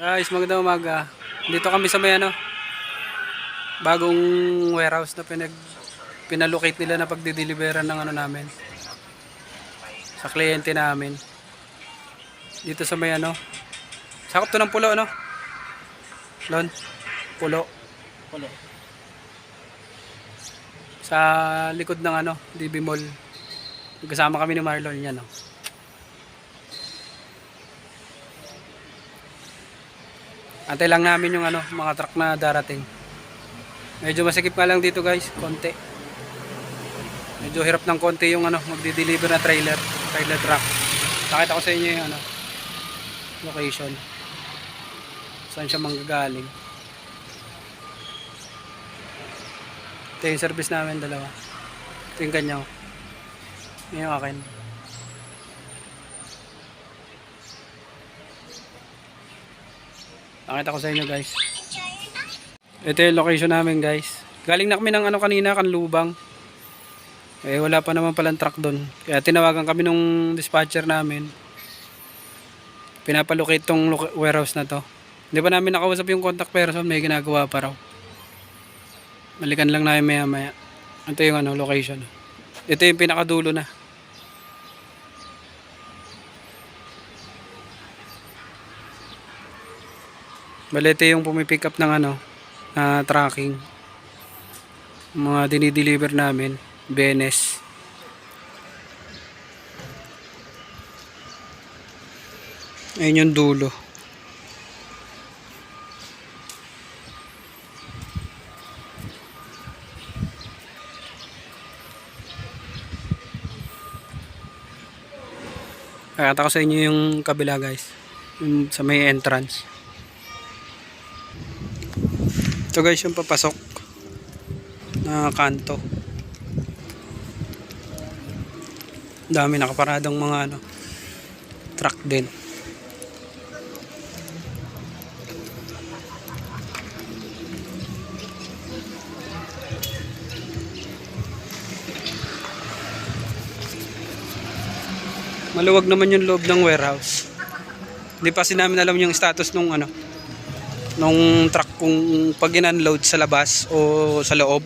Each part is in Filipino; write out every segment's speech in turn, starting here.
Guys, magandang umaga. Dito kami sa may bagong warehouse na pinalocate nila na pagdi-deliveran ng namin sa kliyente namin. Dito sa may sakop to ng Pulo, Lon, Pulo. Pulo. Sa likod ng DB Mall. Kasama kami ni Marlon yan, Antay lang namin yung mga truck na darating. Medyo masikip nga lang dito, guys, konti. Medyo hirap ng konti yung magdi-deliver na trailer truck. Pakita ko sa inyo yung location. Saan siya manggagaling. Ito yung service namin, dalawa. Ito yung kanya. Ito yung akin. Pakita ko sa inyo, guys. Ito yung location namin, guys. Galing na kami ng kanina, Kanlubang. Wala pa naman palang truck doon. Kaya tinawagan kami nung dispatcher namin. Pinapalocate tong warehouse na to. Hindi pa namin nakausap yung contact person, may ginagawa pa raw. Balikan lang namin maya maya. Ito yung location. Ito yung pinakadulo na. Bale, ito yung pumipick up ng tracking. Mga dinideliver namin. Benes. Ayun yung dulo. Kakata ko sa inyo yung kabila, guys. Yung sa may entrance. Ito, guys, yung papasok na kanto. Dami nakaparadong mga truck din. Maluwag naman yung loob ng warehouse. Hindi pa namin alam yung status nung nung truck kung pag in-unload sa labas o sa loob.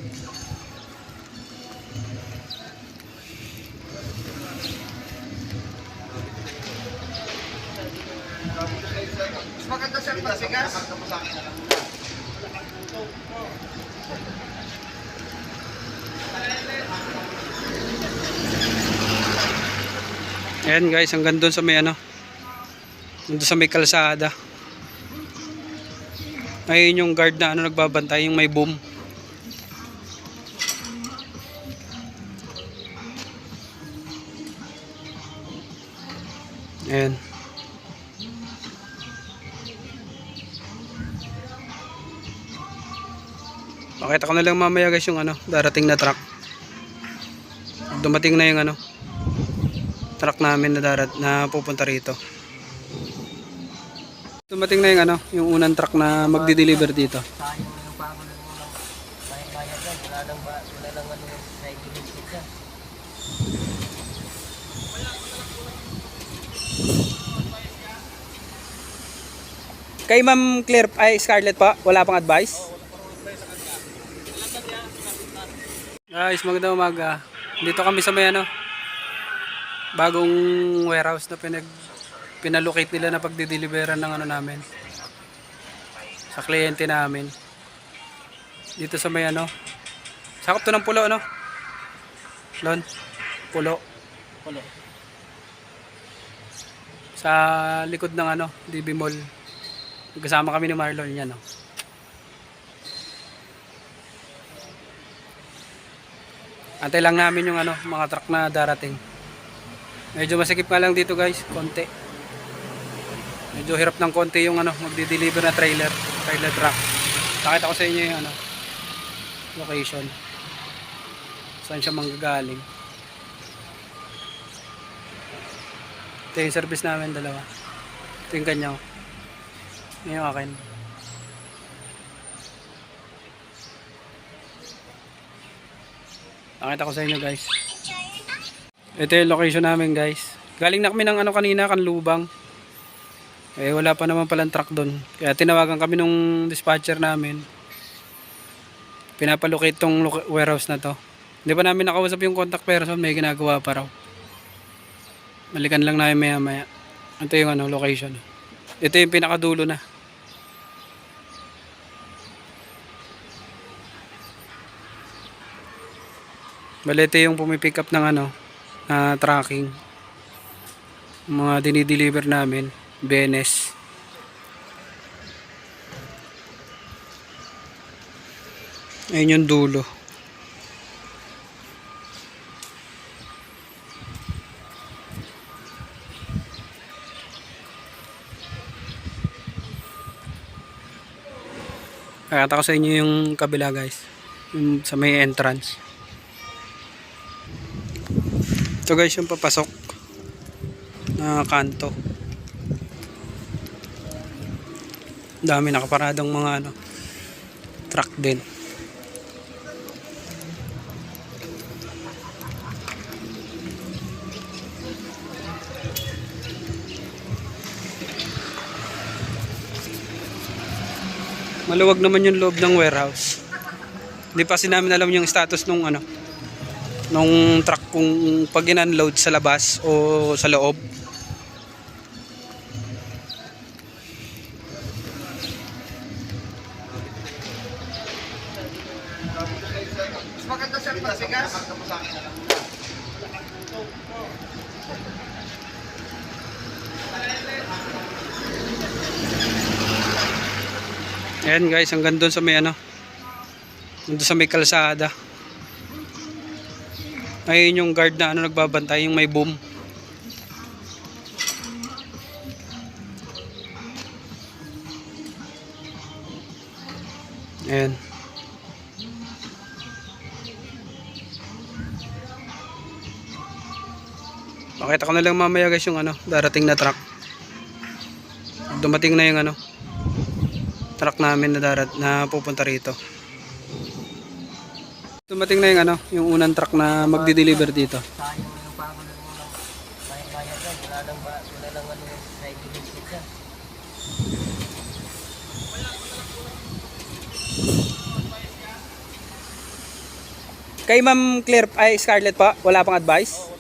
Maganda siya pasigas. Ayan, guys, hanggang doon sa may doon sa may kalsada. Ayun yung guard na nagbabantay, yung may boom. Ayan. Pakita ko na lang mamaya, guys, yung darating na truck. Dumating na yung truck namin na pupunta rito. Dumating na yung yung unang truck na magdi-deliver dito. Sayang na yung pangulo ng bayad yan. Wala lang sa ikinisip yan. Kay Ma'am Claire ay Scarlett pa, wala pang advice? Guys, magandang umaga. Dito kami sa may bagong warehouse na pinalocate nila na pagdi-deliveran ng namin sa kliyente namin. Dito sa may sakop to ng Pulo, Lon, Pulo. Pulo. Sa likod ng DB Mall. Kasama kami ni Marlon yan, Antay lang namin yung mga truck na darating. Medyo masikip nga lang dito, guys, konti. Medyo hirap ng konti yung magdi-deliver na trailer truck. Pakita ko sa inyo yung location. Saan siya manggagaling. Ito yung service namin, dalawa. Ito yung kanya. Ito yung akin. Pakita ko sa inyo, guys. Ito yung location namin, guys. Galing na kami ng kanina, Kanlubang. Eh wala pa naman palang truck doon. Kaya tinawagan kami nung dispatcher namin. Pinapalocate tong warehouse na to. Hindi pa namin nakausap yung contact person, may ginagawa pa raw. Balikan lang namin maya maya. Ito yung ano, location. Ito yung pinakadulo na. Bale, ito yung pumipick up ng ano, na tracking. Mga dinideliver namin, BNS. Ayun yung dulo. Kakata ko sa inyo yung kabila guys. Yung sa may entrance. Ito guys yung papasok na kanto. Dami nakaparadong mga ano, truck din. Maluwag naman yung loob ng warehouse. Hindi pa kasi namin alam yung status nung ano, nung truck kung pag in-unload sa labas o sa loob. Maganda siya pasigas. Ayan guys, hanggang doon sa may ano, doon sa may kalsada. Ayun yung guard na ano nagbabantay, yung may boom. Ayan. Pakita ko na lang mamaya guys yung ano, darating na truck. Dumating na yung ano, truck namin na pupunta rito. Dumating na yung ano, yung unang truck na magdi-deliver dito. Sayang yung pako ng unang bayad yan. Wala lang ano yung side visit dyan. Kay Ma'am Claire, ay Scarlett pa, wala pang advice?